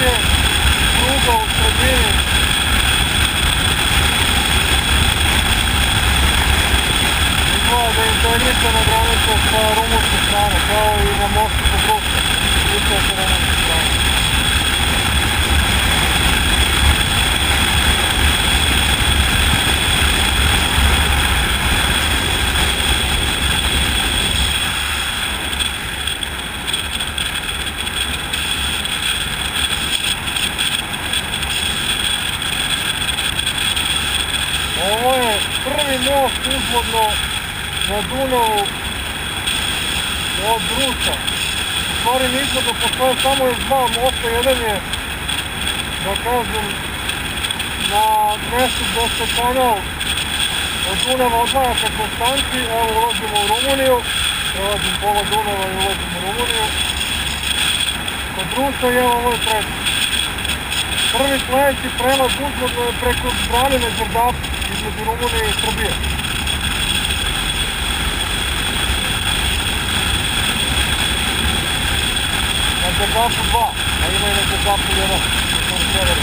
je pruga u sredini. Izgleda da je integrisana granica sa rumunske strane, kao i na mostu kod Brusa. Isto je sa rumunske strane. Ovo je prvi most uzvodno na Dunavu od Brusa. U stvari nizvodno postoje samo još dva mosta. Jedan je, da kažem, na mjestu gde se kanal od Dunava odvaja ka Konstanci. Evo ulazimo u Rumuniju, prelazim pola Dunava i ulazim u Rumuniju. Kod Brusa je ovo je treći. Prvi sledeći prelaz uzvodno je preko brane na Đerdapu, između Rumunije i Srbije. Na Đerdapu 2, a ima i na Đerdapu 1, na tom sjeveru.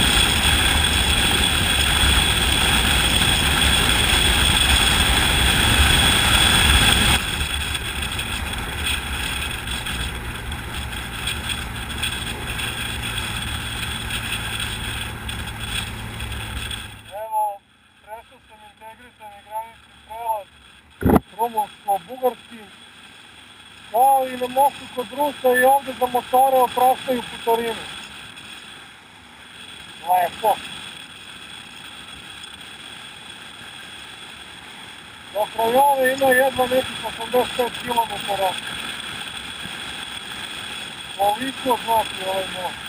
Integrisani granični prelaz rumunsko-bugarski, kao i na mostu kod Brusa i ovde za motore opraštaju putarinu. Lepo. Do Krajove ima jedva nekih 85 km. Koliko znači ovaj most?